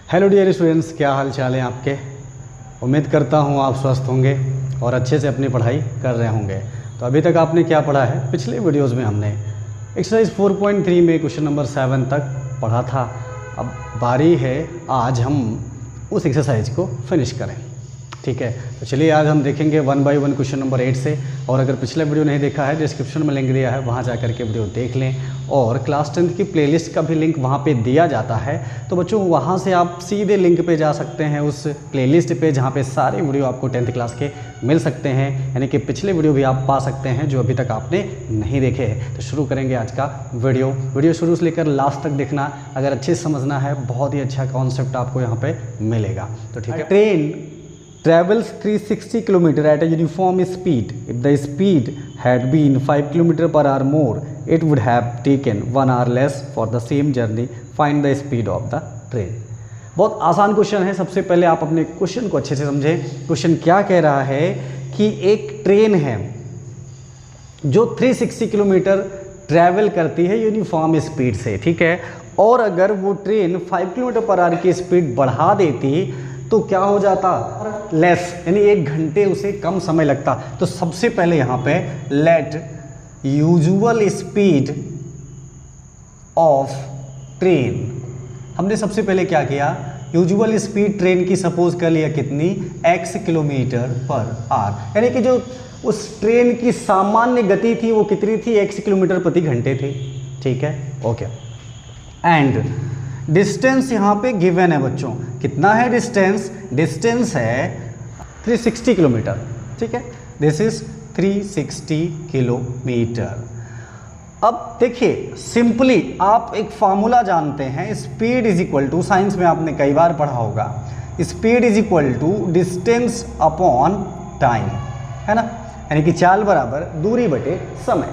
Hello dear students, क्या हाल चाल है आपके। उम्मीद करता हूँ आप स्वस्थ होंगे और अच्छे से अपनी पढ़ाई कर रहे होंगे। तो अभी तक आपने क्या पढ़ा है, पिछले वीडियोस में हमने एक्सरसाइज 4.3 में क्वेश्चन नंबर 7 तक पढ़ा था। अब बारी है आज हम उस एक्सरसाइज को फिनिश करें, ठीक है। तो चलिए आज हम देखेंगे 1 बाय 1 क्वेश्चन नंबर 8 से। और अगर पिछला वीडियो नहीं देखा है, डिस्क्रिप्शन में लिंक दिया है, वहाँ जा कर के वीडियो देख लें। और क्लास 10 की प्लेलिस्ट का भी लिंक वहाँ पे दिया जाता है। तो बच्चों वहाँ से आप सीधे लिंक पे जा सकते हैं, उस प्लेलिस्ट पे जहाँ पे सारे वीडियो आपको 10th क्लास के मिल सकते हैं। यानी कि पिछले वीडियो भी आप पा सकते हैं जो अभी तक आपने नहीं देखे हैं। तो शुरू करेंगे आज का वीडियो शुरू से लेकर लास्ट तक देखना। अगर अच्छे से समझना है, बहुत ही अच्छा कॉन्सेप्ट आपको यहाँ पर मिलेगा। तो ठीक है। Train travels 360 km at a uniform speed. If the speed had been 5 km per hour more, it would have taken 1 hour less for the same journey. Find the speed of the train. बहुत आसान question है। सबसे पहले आप अपने question को अच्छे से समझें। क्वेश्चन क्या कह रहा है कि एक ट्रेन है जो 360 किलोमीटर ट्रैवल करती है यूनिफॉर्म स्पीड से, ठीक है। और अगर वो ट्रेन 5 किलोमीटर पर आवर की स्पीड बढ़ा देती तो क्या हो जाता, लेस, यानी 1 घंटे उसे कम समय लगता। तो सबसे पहले यहाँ पे let usual speed of train, हमने सबसे पहले क्या किया, यूजुअल स्पीड ट्रेन की सपोज कर लिया कितनी, x किलोमीटर पर आवर। यानी कि जो उस ट्रेन की सामान्य गति थी वो कितनी थी, x किलोमीटर प्रति घंटे थी, ठीक है, ओके। एंड डिस्टेंस यहाँ पे गिवन है बच्चों, कितना है डिस्टेंस है 360 किलोमीटर, ठीक है। This is 360 kilometre. अब देखिए सिंपली आप एक फार्मूला जानते हैं, speed is equal to, science में आपने कई बार पढ़ा होगा, speed is equal to distance upon time, है ना। यानी कि चाल बराबर दूरी बटे समय।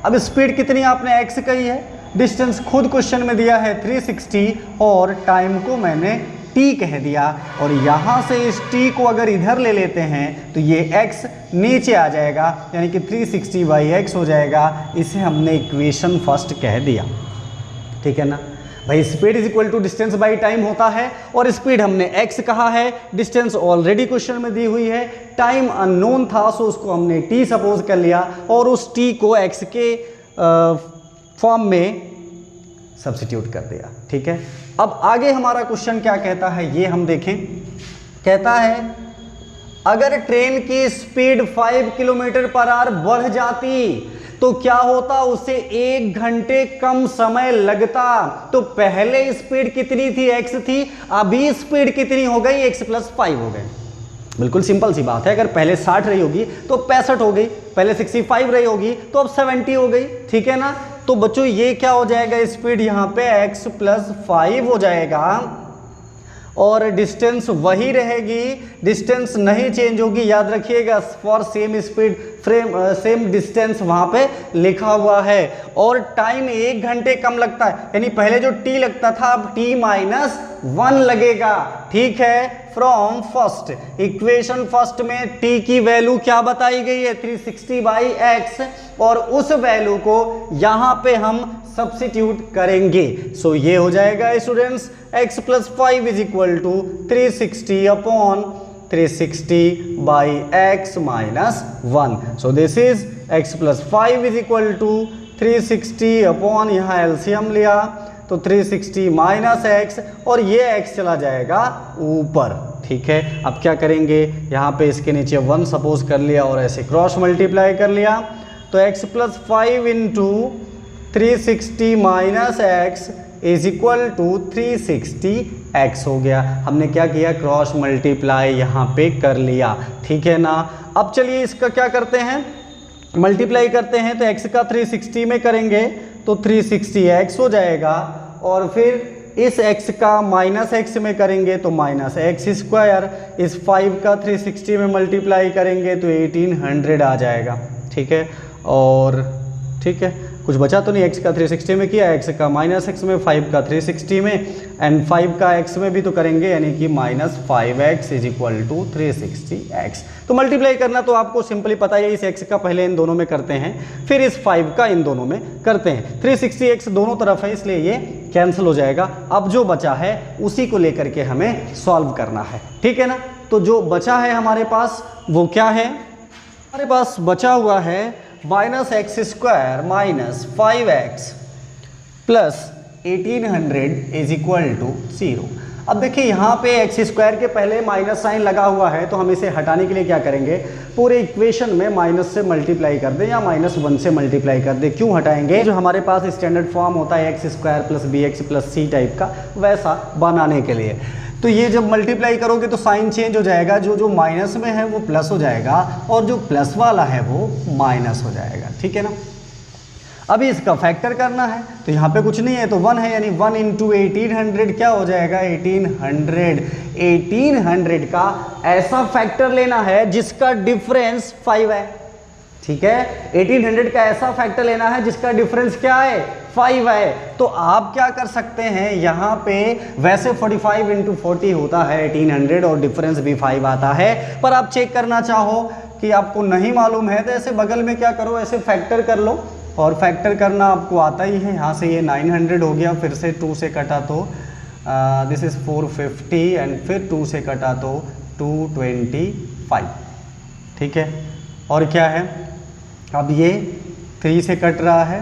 अब स्पीड कितनी आपने x कही है, डिस्टेंस खुद क्वेश्चन में दिया है 360 और टाइम को मैंने t कह दिया। और यहाँ से इस t को अगर इधर ले लेते हैं तो ये x नीचे आ जाएगा, यानी कि 360/x हो जाएगा। इसे हमने इक्वेशन फर्स्ट कह दिया, ठीक है ना भाई। Speed is equal to distance by time होता है और स्पीड हमने x कहा है, डिस्टेंस ऑलरेडी क्वेश्चन में दी हुई है, टाइम अननोन था सो उसको हमने t सपोज कर लिया और उस t को x के फॉर्म में सब्स्टिट्यूट कर दिया, ठीक है। अब आगे हमारा क्वेश्चन क्या कहता है ये हम देखें। कहता है अगर ट्रेन की स्पीड 5 किलोमीटर पर आवर बढ़ जाती तो क्या होता, उसे 1 घंटे कम समय लगता। तो पहले स्पीड कितनी थी, x थी, अभी स्पीड कितनी हो गई, x + 5 हो गए। बिल्कुल सिंपल सी बात है। अगर पहले 60 रही होगी तो 65 हो गई, पहले 65 रही होगी तो अब 70 हो गई, ठीक है ना। तो बच्चों ये क्या हो जाएगा, स्पीड यहाँ पे x + 5 हो जाएगा और डिस्टेंस वही रहेगी, डिस्टेंस नहीं चेंज होगी। याद रखिएगा for same speed same distance वहाँ पे लिखा हुआ है। और टाइम 1 घंटे कम लगता है, यानी पहले जो t लगता था अब t-1 लगेगा, ठीक है। फ्रॉम फर्स्ट इक्वेशन फर्स्ट में t की वैल्यू क्या बताई गई है, 360/x, और उस वैल्यू को यहाँ पे हम सब्स्टिट्यूट करेंगे। सो ये हो जाएगा students x + 5 = 360/360/x - 1। So this is x + 5 = 360 यहाँ एलसीएम लिया तो 360 - x और ये x चला जाएगा ऊपर, ठीक है। अब क्या करेंगे, यहाँ पे इसके नीचे 1 सपोज कर लिया और ऐसे क्रॉस मल्टीप्लाई कर लिया तो x + 5 × 360 - x = 360x हो गया। हमने क्या किया, क्रॉस मल्टीप्लाई यहाँ पे कर लिया, ठीक है ना। अब चलिए इसका क्या करते हैं, मल्टीप्लाई करते हैं। तो x का 360 में करेंगे तो 360x हो जाएगा और फिर इस x का -x में करेंगे तो -x²। इस 5 का 360 में मल्टीप्लाई करेंगे तो 1800 आ जाएगा, ठीक है। और ठीक है कुछ बचा तो नहीं, x का 360 में किया, x का -x में, 5 का 360 में एंड 5 का x में भी तो करेंगे, यानी कि -5x is equal to 360x। तो मल्टीप्लाई करना तो आपको सिंपली पता है, इस x का पहले इन दोनों में करते हैं, फिर इस 5 का इन दोनों में करते हैं। 360x दोनों तरफ है इसलिए ये कैंसिल हो जाएगा। अब जो बचा है उसी को लेकर के हमें सॉल्व करना है, ठीक है ना। तो जो बचा है हमारे पास वो क्या है, हमारे पास बचा हुआ है -x² - 5x plus 1800 is equal to 0। अब देखिए यहाँ पे x² के पहले माइनस साइन लगा हुआ है, तो हम इसे हटाने के लिए क्या करेंगे, पूरे इक्वेशन में माइनस से मल्टीप्लाई कर दें या -1 से मल्टीप्लाई कर दें। क्यों हटाएंगे, जो हमारे पास स्टैंडर्ड फॉर्म होता है x² + bx + c टाइप का, वैसा बनाने के लिए। तो ये जब मल्टीप्लाई करोगे तो साइन चेंज हो जाएगा, जो माइनस में है वो प्लस हो जाएगा और जो प्लस वाला है वो माइनस हो जाएगा, ठीक है ना। अभी इसका फैक्टर करना है, तो यहाँ पे कुछ नहीं है तो 1 है, यानी 1 × 1800 क्या हो जाएगा 1800। 1800 का ऐसा फैक्टर लेना है जिसका डिफरेंस 5 है, ठीक है। 1800 का ऐसा फैक्टर लेना है जिसका डिफरेंस क्या है 5 है। तो आप क्या कर सकते हैं, यहाँ पे वैसे 45 × 40 होता है 1800 और डिफरेंस भी 5 आता है, पर आप चेक करना चाहो कि आपको नहीं मालूम है तो ऐसे बगल में क्या करो, ऐसे फैक्टर कर लो, और फैक्टर करना आपको आता ही है। यहाँ से ये 900 हो गया, फिर से 2 से कटा तो दिस इज़ 450 एंड फिर 2 से कटा तो 225, ठीक है। और क्या है, अब ये 3 से कट रहा है,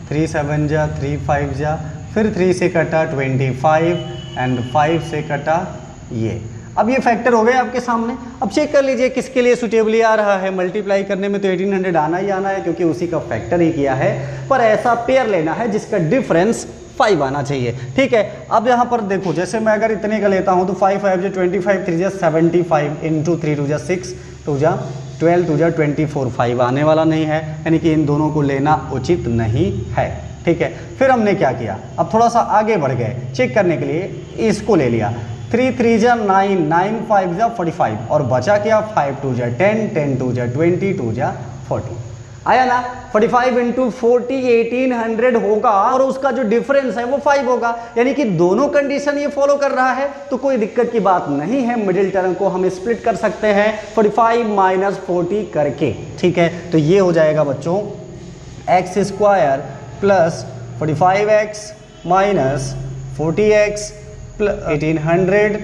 3 7 जा 3 5 जा, फिर 3 से कटा 25 एंड 5 से कटा ये। अब ये फैक्टर हो गए आपके सामने। अब चेक कर लीजिए किसके लिए सुटेबली आ रहा है। मल्टीप्लाई करने में तो 1800 आना ही आना है क्योंकि उसी का फैक्टर ही किया है, पर ऐसा पेयर लेना है जिसका डिफरेंस 5 आना चाहिए, ठीक है। अब यहाँ पर देखो, जैसे मैं अगर इतने का लेता हूँ तो 5 5 जा 25, 3 जा 75 × 3 2 जा 6, 2 जा 12, 2 जा 24, 5 आने वाला नहीं है, यानी कि इन दोनों को लेना उचित नहीं है, ठीक है। फिर हमने क्या किया, अब थोड़ा सा आगे बढ़ गए चेक करने के लिए, इसको ले लिया। 3 3 जा 9, 9 5 जा 45 और बचा क्या 5 2 जा 10, 10 2 जा 20, 2 जा 40 आया ना। 45 × 40 1800 होगा और उसका जो डिफरेंस है वो 5 होगा, यानी कि दोनों कंडीशन ये फॉलो कर रहा है, तो कोई दिक्कत की बात नहीं है। मिडिल टर्म को हम स्प्लिट कर सकते हैं 45 - 40 करके, ठीक है। तो ये हो जाएगा बच्चों x² + 45x - 40x 1800,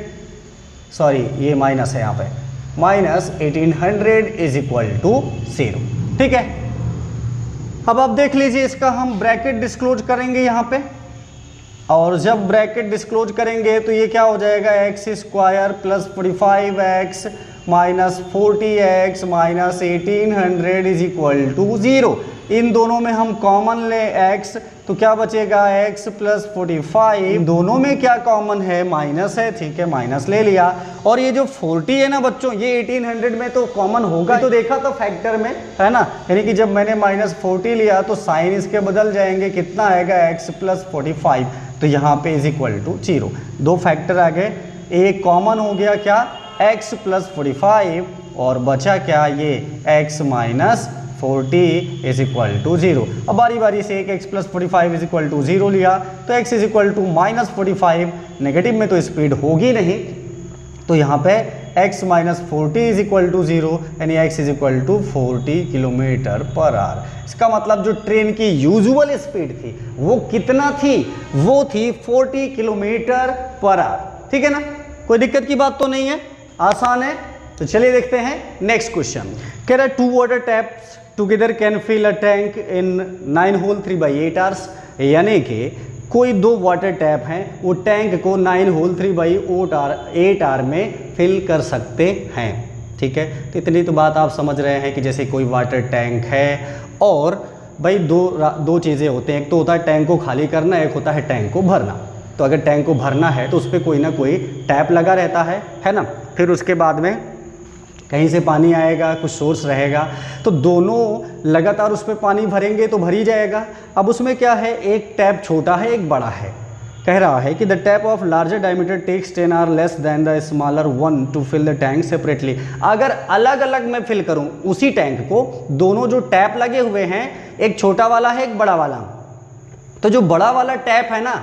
सॉरी ये माइनस है यहाँ पे, -1800 इज इक्वल टू 0, ठीक है। अब आप देख लीजिए, इसका हम ब्रैकेट डिस्क्लोज करेंगे यहाँ पे, और जब ब्रैकेट डिस्क्लोज करेंगे तो ये क्या हो जाएगा x² + 45x - 40x - 1800 is equal to 0। इन दोनों में हम कॉमन ले x, तो क्या बचेगा x + 45, दोनों में क्या कॉमन है माइनस है, ठीक है, माइनस ले लिया। और ये जो 40 है ना बच्चों, ये 1800 में तो कॉमन होगा, तो देखा तो फैक्टर में है ना, यानी कि जब मैंने -40 लिया तो साइन इसके बदल जाएंगे, कितना आएगा x + 45, तो यहाँ पे इज इक्वल टू 0। दो फैक्टर आ गए, एक कॉमन हो गया क्या x + 45 और बचा क्या ये x - 40 इज इक्वल टू 0। अब बारी बारी से एक x + 45 इज इक्वल टू 0 लिया, तो x is equal to -45, negative में तो स्पीड होगी नहीं, तो यहाँ पे x - 40 इज इक्वल टू 0, यानी x is equal to 40 km/h। इसका मतलब जो ट्रेन की यूजुअल स्पीड थी वो कितना थी, वो थी 40 km/h, ठीक है ना। कोई दिक्कत की बात तो नहीं है, आसान है। तो चलिए देखते हैं नेक्स्ट क्वेश्चन। कह रहा है 2 water taps together can fill a tank in 9 whole 3/8 hours, यानी कि कोई 2 वाटर टैप हैं वो टैंक को 9 होल 3/8 आवर में फिल कर सकते हैं, ठीक है। तो इतनी तो बात आप समझ रहे हैं कि जैसे कोई वाटर टैंक है और भाई दो चीज़ें होते हैं, एक तो होता है टैंक को खाली करना, एक होता है टैंक को भरना। तो अगर टैंक को भरना है तो उस पर कोई ना कोई टैप लगा रहता है ना, फिर उसके बाद में कहीं से पानी आएगा, कुछ सोर्स रहेगा, तो दोनों लगातार उस पर पानी भरेंगे तो भर ही जाएगा। अब उसमें क्या है, एक टैप छोटा है एक बड़ा है। कह रहा है कि the tap of larger diameter takes 10 hour less than the smaller one to fill the tank separately. अगर अलग अलग मैं फिल करूं उसी टैंक को, दोनों जो टैप लगे हुए हैं, एक छोटा वाला है एक बड़ा वाला, तो जो बड़ा वाला टैप है ना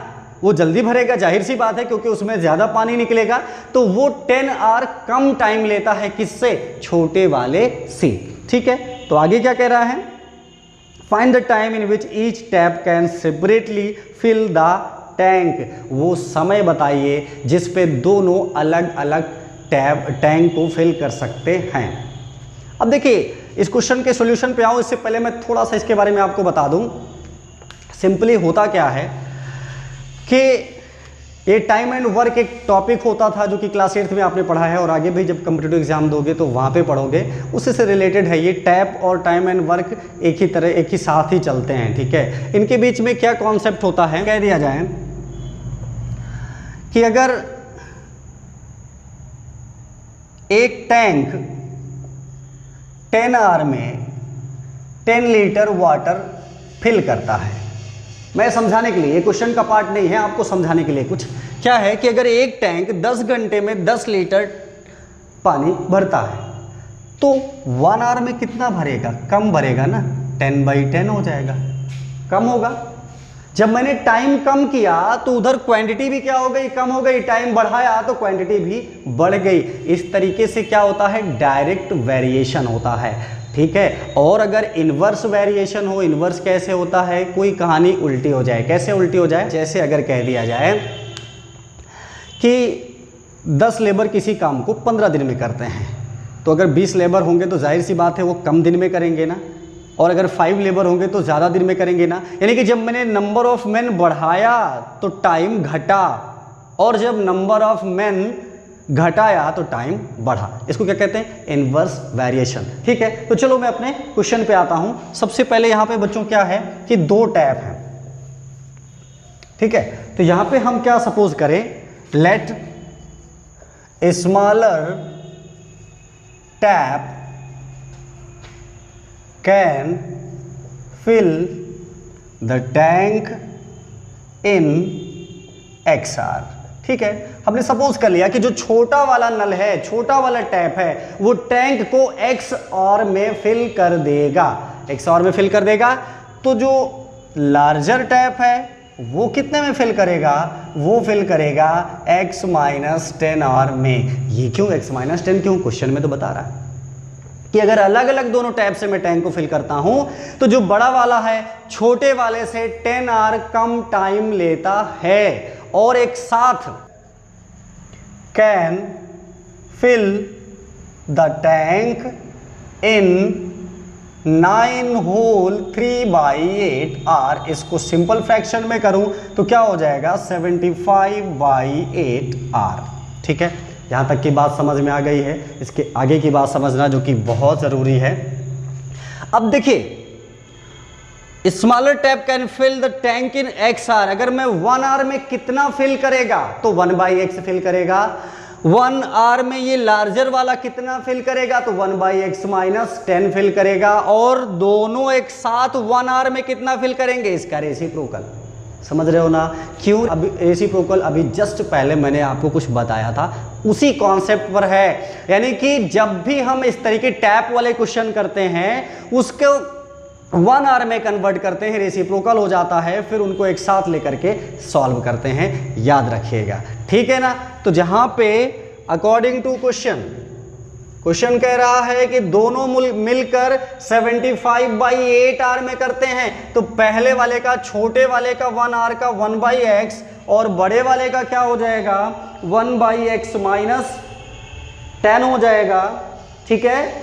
वो जल्दी भरेगा, जाहिर सी बात है, क्योंकि उसमें ज़्यादा पानी निकलेगा, तो वो 10 आवर कम टाइम लेता है किससे, छोटे वाले से। ठीक है, तो आगे क्या कह रहा है, find the time in which each tap can separately fill the tank. वो समय बताइए जिस पे दोनों अलग अलग टैंक को फिल कर सकते हैं। अब देखिए इस क्वेश्चन के सॉल्यूशन पे आऊँ इससे पहले मैं थोड़ा सा इसके बारे में आपको बता दूं। सिंपली होता क्या है कि ये टाइम एंड वर्क एक टॉपिक होता था जो कि क्लास 8th में आपने पढ़ा है, और आगे भी जब कॉम्पिटिटिव एग्जाम दोगे तो वहाँ पे पढ़ोगे, उससे से रिलेटेड है। ये टैप और टाइम एंड वर्क एक ही तरह एक ही साथ ही चलते हैं। ठीक है, इनके बीच में क्या कॉन्सेप्ट होता है, कह दिया जाए कि अगर एक टैंक 10 आवर में 10 लीटर वाटर फिल करता है, मैं समझाने के लिए, ये क्वेश्चन का पार्ट नहीं है, आपको समझाने के लिए कुछ क्या है कि अगर एक टैंक 10 घंटे में 10 लीटर पानी भरता है तो 1 आवर में कितना भरेगा, कम भरेगा ना, 10/10 हो जाएगा, कम होगा। जब मैंने टाइम कम किया तो उधर क्वांटिटी भी क्या हो गई, कम हो गई, टाइम बढ़ाया तो क्वांटिटी भी बढ़ गई। इस तरीके से क्या होता है, डायरेक्ट वेरिएशन होता है। ठीक है, और अगर इन्वर्स वेरिएशन हो, इन्वर्स कैसे होता है, कोई कहानी उल्टी हो जाए। कैसे उल्टी हो जाए, जैसे अगर कह दिया जाए कि 10 लेबर किसी काम को 15 दिन में करते हैं, तो अगर 20 लेबर होंगे तो जाहिर सी बात है वो कम दिन में करेंगे ना, और अगर 5 लेबर होंगे तो ज़्यादा दिन में करेंगे ना। यानी कि जब मैंने नंबर ऑफ मैन बढ़ाया तो टाइम घटा, और जब नंबर ऑफ मैन घटाया तो टाइम बढ़ा। इसको क्या कहते हैं, इनवर्स वेरिएशन। ठीक है, तो चलो मैं अपने क्वेश्चन पे आता हूं। सबसे पहले यहां पे बच्चों क्या है कि 2 टैप हैं। ठीक है, तो यहां पे हम क्या सपोज करें, let a smaller tap can fill the tank in x hour. ठीक है, हमने सपोज कर लिया कि जो छोटा वाला नल है, छोटा वाला टैप है, वो टैंक को x आवर में फिल कर देगा, x आवर में फिल कर देगा। तो जो लार्जर टैप है वो कितने में फिल करेगा, वो फिल करेगा x-10 आवर में। ये क्यों x-10 क्यों, क्वेश्चन में तो बता रहा है कि अगर अलग अलग दोनों टैप से मैं टैंक को फिल करता हूं तो जो बड़ा वाला है छोटे वाले से 10 आवर कम टाइम लेता है, और एक साथ can fill the tank in 9 whole 3/8 hour. इसको सिंपल फ्रैक्शन में करूं तो क्या हो जाएगा, 75/8 आवर। ठीक है, यहां तक की बात समझ में आ गई है। इसके आगे की बात समझना जो कि बहुत जरूरी है। अब देखिए, smaller tap can fill the tank in x hour. अगर मैं 1 आवर में कितना फिल करेगा तो 1/x फिल करेगा। 1 आवर में ये लार्जर वाला कितना फिल करेगा तो 1/x-10 फिल करेगा। और दोनों एक साथ 1 आवर में कितना फिल करेंगे, इसका रेसिप्रोकल। समझ रहे हो ना, क्यों, अभी रेसिप्रोकल अभी जस्ट पहले मैंने आपको कुछ बताया था, उसी कॉन्सेप्ट पर है। यानी कि जब भी हम इस तरीके टैप वाले क्वेश्चन करते हैं उसको 1 आवर में कन्वर्ट करते हैं, रेसिप्रोकल हो जाता है, फिर उनको एक साथ लेकर के सॉल्व करते हैं, याद रखिएगा। ठीक है ना, तो जहां पे अकॉर्डिंग टू क्वेश्चन कह रहा है कि दोनों मिलकर 75/8 आवर में करते हैं, तो पहले वाले का, छोटे वाले का 1 आवर का 1/x, और बड़े वाले का क्या हो जाएगा 1/x-10 हो जाएगा। ठीक है,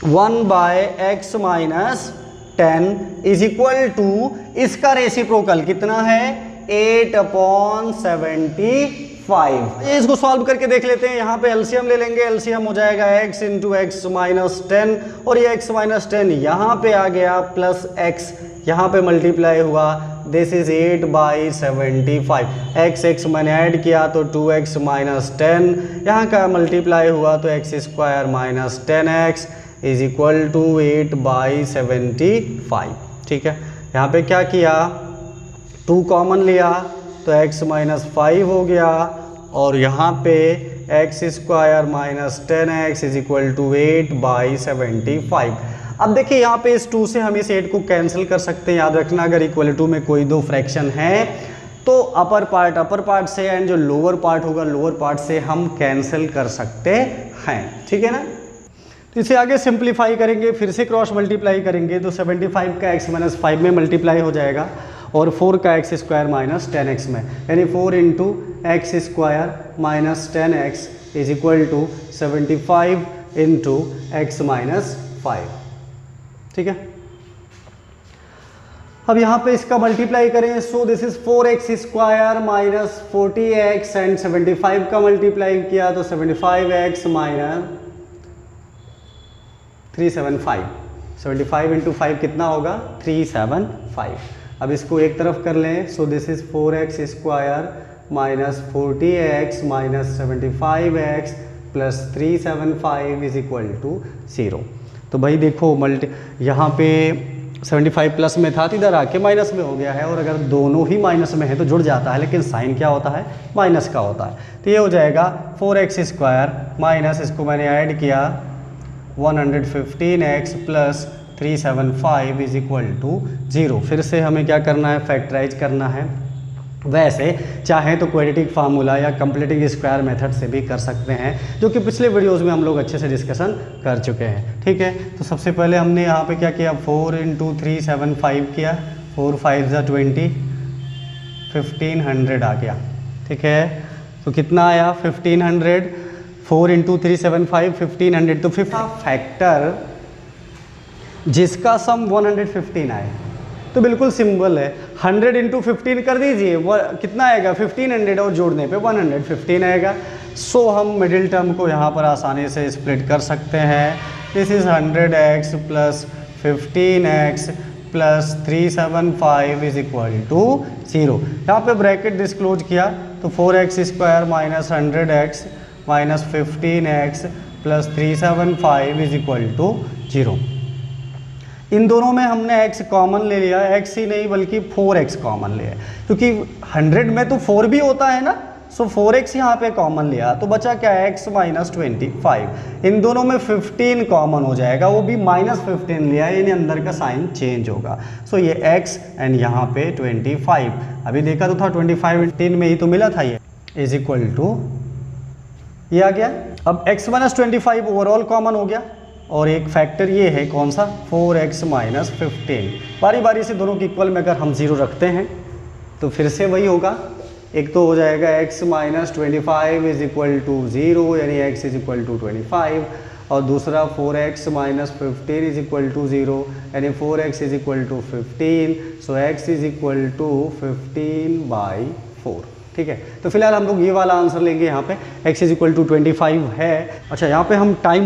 1/x-10 इज इक्वल टू, इसका रेसिप्रोकल कितना है 8/75। इसको सॉल्व करके देख लेते हैं। यहाँ पे एलसीएम ले लेंगे, एलसीएम हो जाएगा x × x-10, और ये x-10 यहाँ पे आ गया, प्लस x यहाँ पे मल्टीप्लाई हुआ, दिस इज 8/75। x मैंने ऐड किया तो 2x-10, यहाँ का मल्टीप्लाई हुआ तो x² - 10x is equal to 8/75। ठीक है, यहाँ पे क्या किया, 2 कॉमन लिया तो x-5 हो गया, और यहाँ पे x² - 10x is equal to 8/75। अब देखिए यहाँ पे इस 2 से हम इस 8 को कैंसिल कर सकते हैं। याद रखना अगर इक्वल टू में कोई दो फ्रैक्शन है तो अपर पार्ट से एंड जो लोअर पार्ट होगा लोअर पार्ट से हम कैंसिल कर सकते हैं, ठीक है ना। तो इसे आगे सिंप्लीफाई करेंगे, फिर से क्रॉस मल्टीप्लाई करेंगे तो 75 का x माइनस 5 में मल्टीप्लाई हो जाएगा और 4 का x स्क्वायर माइनस 10x में, यानी 4 into x square minus 10x is equal to 75 into x minus 5, ठीक है। अब यहाँ पे इसका मल्टीप्लाई करें, so this is 4x square minus 40x and 75 का मल्टीप्लाई किया तो 75x माइनस 375, 75 इंटू 5 कितना होगा 375। अब इसको एक तरफ कर लें, so this is 4x square minus 40x minus 75x plus 375 is equal to 0। तो भाई देखो यहाँ पे 75 प्लस में था तो इधर आके माइनस में हो गया है, और अगर दोनों ही माइनस में है तो जुड़ जाता है, लेकिन साइन क्या होता है माइनस का होता है। तो ये हो जाएगा 4x स्क्वायर माइनस इसको मैंने ऐड किया 115x plus 375 is equal to 0। फिर से हमें क्या करना है, फैक्टराइज करना है। वैसे चाहे तो क्वाड्रेटिक फार्मूला या कंप्लीटिंग स्क्वायर मेथड से भी कर सकते हैं, जो कि पिछले वीडियोस में हम लोग अच्छे से डिस्कशन कर चुके हैं, ठीक है। तो सबसे पहले हमने यहाँ पे क्या किया, 4 इंटू 375 किया, 4 5 ज़ा 20, 1500 आ गया, ठीक है। तो कितना आया 1500, 4 इंटू 375 1500, तो फिफ्थ फैक्टर जिसका सम 115 आए तो बिल्कुल सिंपल है, 100 इंटू 15 कर दीजिए, कितना आएगा 1500 और जोड़ने पे 115 आएगा। सो हम मिडिल टर्म को यहाँ पर आसानी से स्प्लिट कर सकते हैं। This is 100x plus 15x plus 375 is equal to 0। यहाँ पे ब्रैकेट डिस्क्लोज किया तो 4x square minus 100x minus 15x plus 375 is equal to 0। इन दोनों में हमने x कॉमन ले लिया, x ही नहीं बल्कि 4x कॉमन लिया, क्योंकि 100 में तो 4 भी होता है ना, सो 4x यहाँ पे कॉमन लिया तो बचा क्या है x माइनस 25। इन दोनों में 15 कॉमन हो जाएगा, वो भी माइनस 15 लिया, यानी अंदर का साइन चेंज होगा। सो ये x एंड यहाँ पे 25, अभी देखा तो था 25 15 में ही तो मिला था, ये इज इक्वल टू ये आ गया। अब x माइनस 25 ओवरऑल कॉमन हो गया, और एक फैक्टर ये है कौन सा 4x माइनस 15। बारी बारी से दोनों की इक्वल में अगर हम 0 रखते हैं तो फिर से वही होगा, एक तो हो जाएगा x minus 25 is equal to 0, यानी x इज इक्वल टू 25, और दूसरा 4x minus 15 is equal to 0, यानी 4x is equal to 15। So x is equal to 15/4, ठीक है। तो फिलहाल हम लोग ये वाला आंसर लेंगे, यहाँ पे x इज इक्वल टू 25 है। अच्छा, यहाँ पे हम टाइम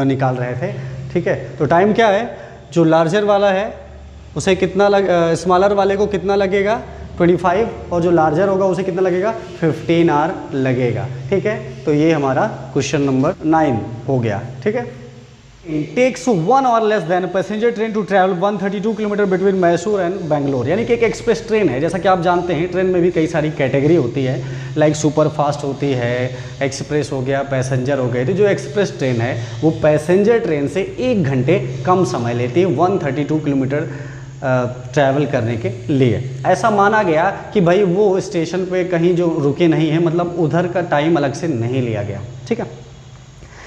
निकाल रहे थे, ठीक है। तो टाइम क्या है, जो लार्जर वाला है उसे कितना स्मॉलर वाले को कितना लगेगा 25, और जो लार्जर होगा उसे कितना लगेगा 15 आवर लगेगा, ठीक है। तो ये हमारा क्वेश्चन नंबर 9 हो गया, ठीक है। Takes 1 hour less than passenger train to travel 132 kilometre between Mysore and Bangalore. यानी कि एक एक्सप्रेस ट्रेन है, जैसा कि आप जानते हैं ट्रेन में भी कई सारी कैटेगरी होती है, लाइक सुपर फास्ट होती है, एक्सप्रेस हो गया, पैसेंजर हो गए। तो जो एक्सप्रेस ट्रेन है वो पैसेंजर ट्रेन से 1 घंटे कम समय लेती है 132 किलोमीटर ट्रैवल करने के लिए। ऐसा माना गया कि भाई वो स्टेशन पे कहीं जो रुके नहीं है, मतलब उधर का टाइम अलग से नहीं लिया गया, ठीक है।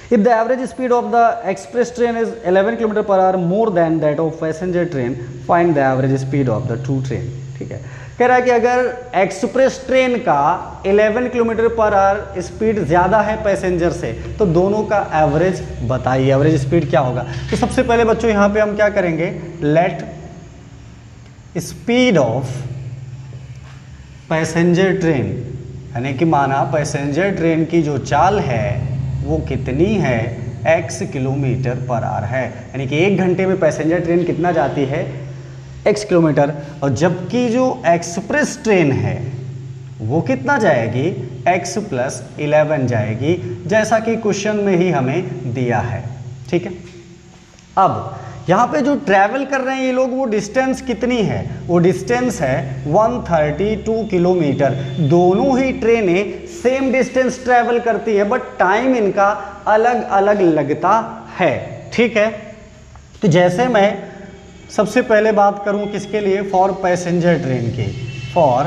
If the average speed of the express train is 11 km per hour more than that of passenger train, find the average speed of the two train, ठीक है। कह रहा है कि अगर एक्सप्रेस ट्रेन का 11 किलोमीटर पर आवर स्पीड ज़्यादा है पैसेंजर से, तो दोनों का एवरेज बताइए, एवरेज स्पीड क्या होगा। तो सबसे पहले बच्चों यहाँ पे हम क्या करेंगे, let speed of passenger train, यानी कि माना पैसेंजर ट्रेन की जो चाल है वो कितनी है, x किलोमीटर पर आवर है, यानी कि 1 घंटे में पैसेंजर ट्रेन कितना जाती है x किलोमीटर, और जबकि जो एक्सप्रेस ट्रेन है वो कितना जाएगी x प्लस 11 जाएगी, जैसा कि क्वेश्चन में ही हमें दिया है, ठीक है। अब यहाँ पे जो ट्रैवल कर रहे हैं ये लोग, वो डिस्टेंस कितनी है, वो डिस्टेंस है 132 किलोमीटर। दोनों ही ट्रेनें सेम डिस्टेंस ट्रैवल करती है, बट टाइम इनका अलग अलग लगता है, ठीक है। तो जैसे मैं सबसे पहले बात करूं किसके लिए, फॉर पैसेंजर ट्रेन की, फॉर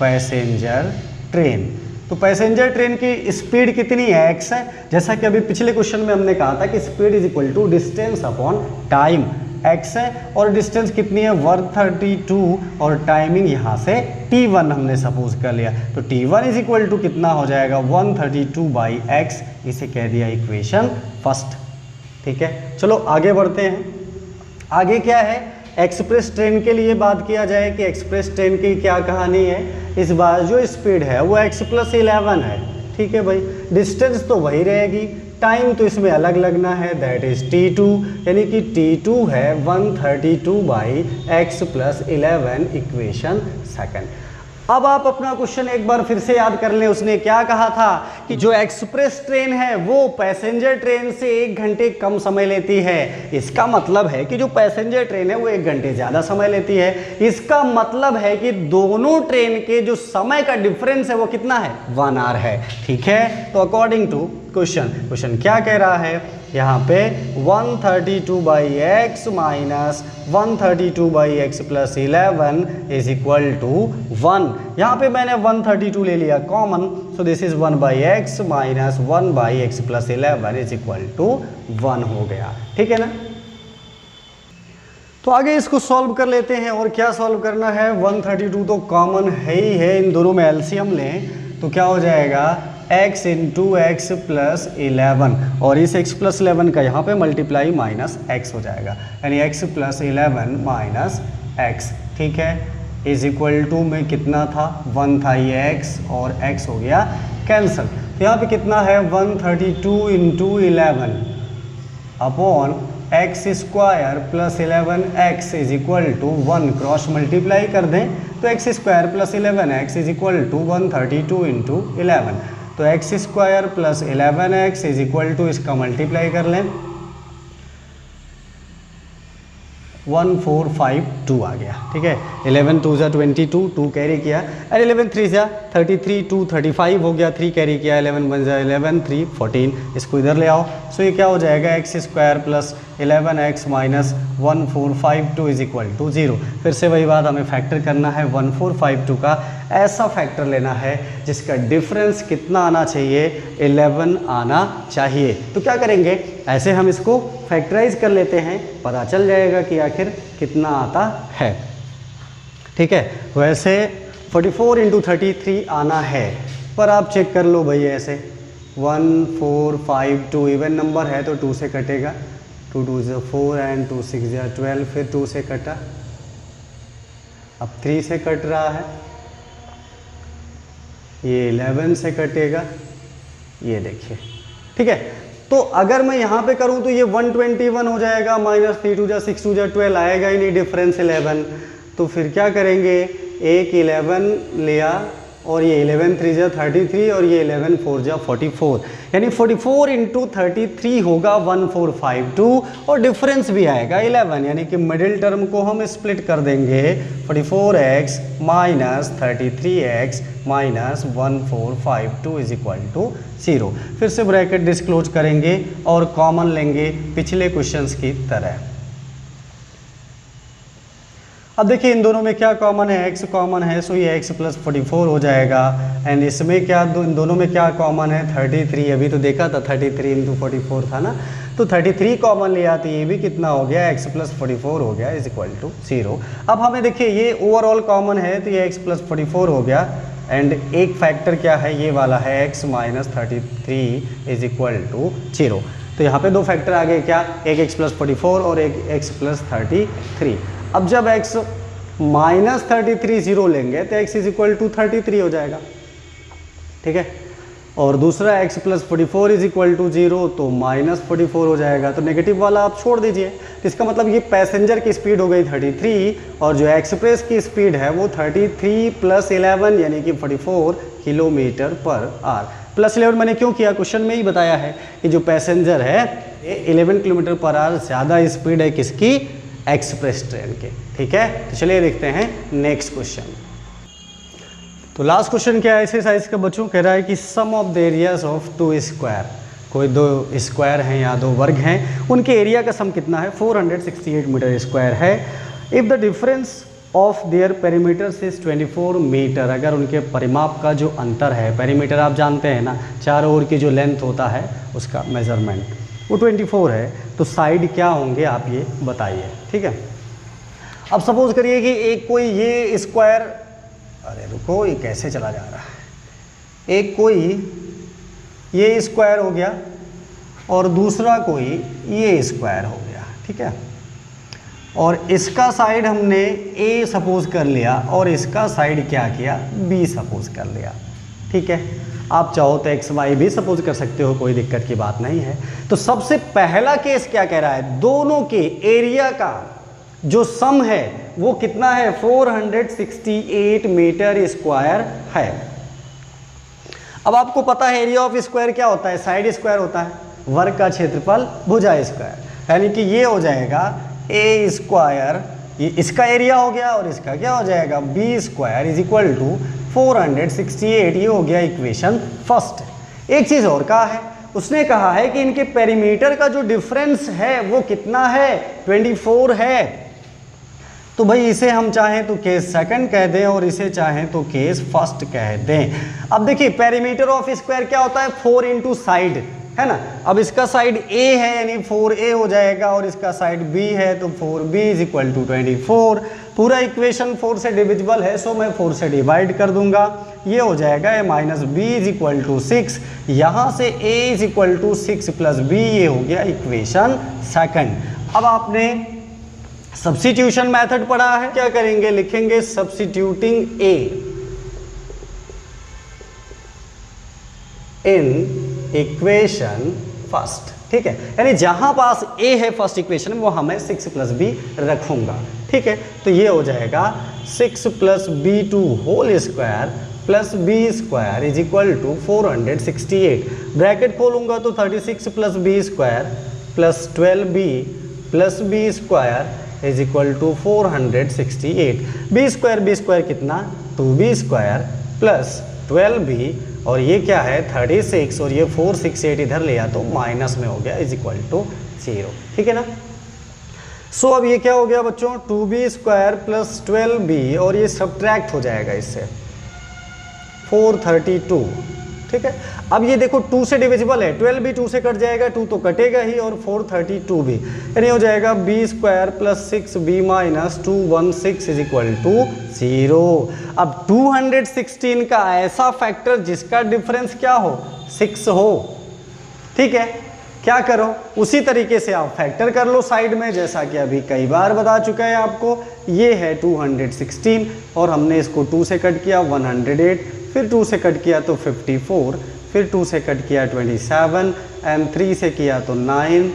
पैसेंजर ट्रेन। तो पैसेंजर ट्रेन की स्पीड कितनी है, x है। जैसा कि अभी पिछले क्वेश्चन में हमने कहा था कि speed is equal to distance upon time, x है और डिस्टेंस कितनी है 132 और टाइमिंग यहाँ से t1 हमने सपोज कर लिया। तो t1 इज इक्वल टू कितना हो जाएगा 132/x, इसे कह दिया इक्वेशन फर्स्ट। ठीक है, चलो आगे बढ़ते हैं। आगे क्या है, एक्सप्रेस ट्रेन के लिए बात किया जाए कि एक्सप्रेस ट्रेन की क्या कहानी है। इस बार जो स्पीड है वो x+11 है। ठीक है भाई, डिस्टेंस तो वही रहेगी, टाइम तो इसमें अलग लगना है, दैट इज t2, यानी कि t2 है 132/x+11 इक्वेशन सेकंड। अब आप अपना क्वेश्चन एक बार फिर से याद कर लें, उसने क्या कहा था कि जो एक्सप्रेस ट्रेन है वो पैसेंजर ट्रेन से 1 घंटे कम समय लेती है। इसका मतलब है कि जो पैसेंजर ट्रेन है वो 1 घंटे ज़्यादा समय लेती है। इसका मतलब है कि दोनों ट्रेन के जो समय का डिफरेंस है वो कितना है, 1 आवर है। ठीक है, तो अकॉर्डिंग टू क्वेश्चन क्या कह रहा है यहाँ पे 132/x minus 132/x+11 is equal to 1। यहाँ पे मैंने 132 ले लिया common, so this is 1/x minus 1/x+11 is equal to 1 हो गया। ठीक है ना। तो आगे इसको सॉल्व कर लेते हैं। और क्या सॉल्व करना है, 132 तो कॉमन है ही है, इन दोनों में एलसीएम लें तो क्या हो जाएगा x × x+11 और इस x+11 का यहाँ पे मल्टीप्लाई माइनस x हो जाएगा, यानी x+11 माइनस x। ठीक है, इज इक्वल टू में कितना था 1 था, ये x और x हो गया कैंसल। तो यहाँ पे कितना है 132 × 11 upon x² + 11x is equal to 1, cross multiply कर दें तो x² + 11x is equal to 132 × 11। तो x² + 11x is equal to, इसका मल्टीप्लाई कर लें 1452 आ गया। ठीक है, 11 2 = 22, 2 कैरी किया, और 11 3 = 33, 2 35 हो गया, 3 कैरी किया, 11 1 = 11, 3 14, इसको इधर ले आओ। सो ये क्या हो जाएगा x² + 11x minus 1452 is equal to 0। फिर से वही बात, हमें फैक्टर करना है 1452 का, ऐसा फैक्टर लेना है जिसका डिफरेंस कितना आना चाहिए, 11 आना चाहिए। तो क्या करेंगे, ऐसे हम इसको फैक्टराइज कर लेते हैं, पता चल जाएगा कि आखिर कितना आता है। ठीक है, वैसे 44 × 33 आना है, पर आप चेक कर लो भाई ऐसे 1452 इवन नंबर है तो 2 से कटेगा, 2 2 = 4 एंड 2 6 = 12, फिर 2 से कटा, अब 3 से कट रहा है, ये 11 से कटेगा, ये देखिए। ठीक है, तो अगर मैं यहाँ पे करूँ तो ये 121 हो जाएगा, माइनस 3 2 = 6 2 = 12 आएगा ही नहीं, डिफरेंस 11। तो फिर क्या करेंगे, एक 11 लिया और ये 11 3 = 33 और ये 11 4 = 44, यानी 44 × 33 होगा 1452 और डिफरेंस भी आएगा 11, यानी कि मिडिल टर्म को हम स्प्लिट कर देंगे 44x minus 33x minus 1452 is equal to 0। फिर से ब्रैकेट डिस्क्लोज करेंगे और कॉमन लेंगे पिछले क्वेश्चंस की तरह। अब देखिए इन दोनों में क्या कॉमन है, x कॉमन है, सो ये x + 44 हो जाएगा। एंड इसमें क्या, इन दोनों में क्या कॉमन है, 33, अभी तो देखा था 33 × 44 था ना, तो 33 कॉमन लिया तो ये भी कितना हो गया, x + 44 हो गया इज इक्वल टू 0। अब हमें देखिए ये ओवरऑल कॉमन है तो ये x + 44 हो गया, एंड एक फैक्टर क्या है, ये वाला है x - 33 इज इक्वल टू 0। तो यहाँ पे दो फैक्टर आ गए, क्या, एक x + 44 और एक x + 33। अब जब x - 33 0 लेंगे तो x = 33 हो जाएगा। ठीक है, और दूसरा x + 44 इज इक्वल टू 0 तो -44 हो जाएगा। तो नेगेटिव वाला आप छोड़ दीजिए। तो इसका मतलब ये पैसेंजर की स्पीड हो गई 33 और जो एक्सप्रेस की स्पीड है वो 33 + 11 यानी कि 44 km/h। प्लस 11 मैंने क्यों किया, क्वेश्चन में ही बताया है कि जो पैसेंजर है 11 km/h ज़्यादा स्पीड है किसकी, एक्सप्रेस ट्रेन के। ठीक है, तो चलिए देखते हैं नेक्स्ट क्वेश्चन। तो लास्ट क्वेश्चन क्या है एक्सरसाइज का बच्चों, कह रहा है कि sum of the areas of 2 square. कोई दो स्क्वायर हैं या दो वर्ग हैं, उनके एरिया का सम कितना है 468 मीटर स्क्वायर है। If the difference of their perimeters is 24 metre, अगर उनके परिमाप का जो अंतर है, पेरीमीटर आप जानते हैं ना, चारों ओर की जो लेंथ होता है उसका मेजरमेंट, वो 24 है, तो साइड क्या होंगे आप ये बताइए। ठीक है, अब सपोज करिए कि एक कोई ये स्क्वायर, अरे रुको ये कैसे चला जा रहा है, एक कोई ये स्क्वायर हो गया और दूसरा कोई ये स्क्वायर हो गया। ठीक है, और इसका साइड हमने ए सपोज कर लिया और इसका साइड क्या किया बी सपोज कर लिया। ठीक है, आप चाहो तो एक्स वाई भी सपोज कर सकते हो, कोई दिक्कत की बात नहीं है। तो सबसे पहला केस क्या कह रहा है, दोनों के एरिया का जो सम है वो कितना है 468 मीटर स्क्वायर है। अब आपको पता है एरिया ऑफ स्क्वायर क्या होता है, साइड स्क्वायर होता है, वर्ग का क्षेत्रफल भुजा स्क्वायर, यानी कि ये हो जाएगा ए स्क्वायर, ये इसका एरिया हो गया और इसका क्या हो जाएगा B square is equal to 468। ये हो गया इक्वेशन फर्स्ट। एक चीज़ और कहा है, उसने कहा है कि इनके पेरीमीटर का जो डिफरेंस है वो कितना है 24 है। तो भाई इसे हम चाहें तो केस सेकंड कह दें और इसे चाहें तो केस फर्स्ट कह दें। अब देखिए पेरीमीटर ऑफ स्क्वायर क्या होता है 4 इंटू साइड, है ना। अब इसका साइड A है यानी 4A हो जाएगा और इसका साइड B है तो 4B इज इक्वल टू 24। पूरा इक्वेशन 4 से डिविजिबल है, सो मैं 4 से डिवाइड कर दूंगा, ये हो जाएगा A minus B is equal to 6। यहाँ से A is equal to 6 plus B, ये हो गया इक्वेशन सेकंड। अब आपने सब्स्टिट्यूशन मेथड पढ़ा है, क्या करेंगे, लिखेंगे substituting A in equation first. ठीक है, यानी जहां पास A है फर्स्ट इक्वेशन में वहां मैं 6 प्लस बी रखूंगा। ठीक है, तो ये हो जाएगा 6 plus B to whole square plus B square is equal to 468। Bracket खोलूंगा तो 36 plus B square plus 12b plus B square is equal to 468। B square कितना 2b स्क्वायर प्लस 12b और ये क्या है 36 और ये 468 इधर लिया तो माइनस में हो गया इज इक्वल टू 0। ठीक है ना। सो अब ये क्या हो गया बच्चों 2b स्क्वायर प्लस 12b और ये सब्ट्रैक्ट हो जाएगा इससे 432। ठीक है, अब ये देखो 2 से डिविजिबल है, 12b 2 से कट जाएगा, 2 तो कटेगा ही और 432 भी, यानी हो जाएगा b square plus 6b minus 216 is equal to 0। अब 216 का ऐसा फैक्टर जिसका डिफरेंस क्या हो 6 हो। ठीक है, क्या करो उसी तरीके से आप फैक्टर कर लो साइड में, जैसा कि अभी कई बार बता चुका है आपको। ये है 216 और हमने इसको 2 से कट किया 108, फिर 2 से कट किया तो 54, फिर 2 से कट किया 27 एंड 3 से किया तो 9,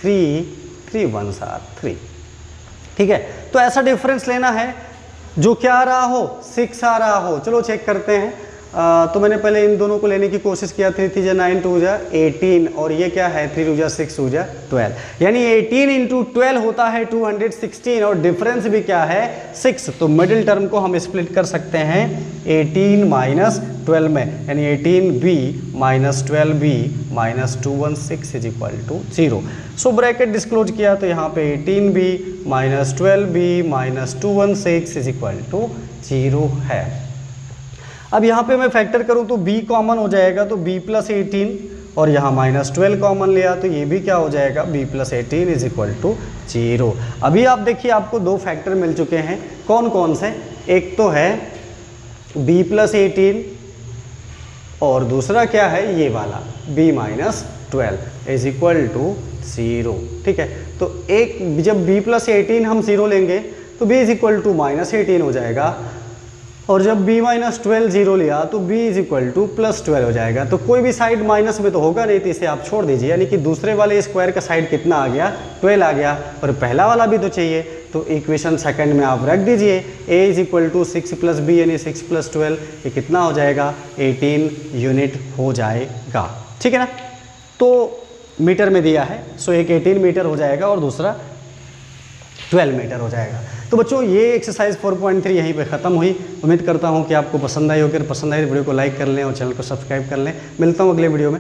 3, 3 1 3। ठीक है, तो ऐसा डिफरेंस लेना है जो क्या आ रहा हो 6 आ रहा हो। चलो चेक करते हैं। तो मैंने पहले इन दोनों को लेने की कोशिश किया, 3 3 9 2 18 और ये क्या है 3 2 6 2 12, यानी 18 इंटू 12 होता है 216 और डिफरेंस भी क्या है 6। तो मिडिल टर्म को हम स्प्लिट कर सकते हैं 18 माइनस 12 में, यानी 18b minus 12b minus 216 is equal to 0। So bracket disclose किया तो यहाँ पे 18b minus 12b minus 216 is equal to 0 है। अब यहाँ पे मैं फैक्टर करूँ तो b कॉमन हो जाएगा तो b प्लस 18 और यहाँ माइनस 12 कॉमन लिया तो ये भी क्या हो जाएगा b plus 18 is equal to 0। अभी आप देखिए आपको दो फैक्टर मिल चुके हैं, कौन कौन से, एक तो है b प्लस 18 और दूसरा क्या है ये वाला b minus 12 is equal to 0। ठीक है, तो एक जब b प्लस 18 हम 0 लेंगे तो b is equal to minus 18 हो जाएगा और जब b माइनस 12 0 लिया तो b is equal two plus 12 हो जाएगा। तो कोई भी साइड माइनस में तो होगा नहीं, तो इसे आप छोड़ दीजिए, यानी कि दूसरे वाले स्क्वायर का साइड कितना आ गया 12 आ गया और पहला वाला भी तो चाहिए, तो इक्वेशन सेकंड में आप रख दीजिए a is equal to 6 plus b यानी 6 प्लस 12, ये कितना हो जाएगा 18 यूनिट हो जाएगा। ठीक है ना, तो मीटर में दिया है, सो एक 18 मीटर हो जाएगा और दूसरा 12 मीटर हो जाएगा। तो बच्चों ये एक्सरसाइज 4.3 यहीं पे ख़त्म हुई। उम्मीद करता हूँ कि आपको पसंद आई होगी, पसंद आई तो वीडियो को लाइक कर लें और चैनल को सब्सक्राइब कर लें। मिलता हूँ अगले वीडियो में।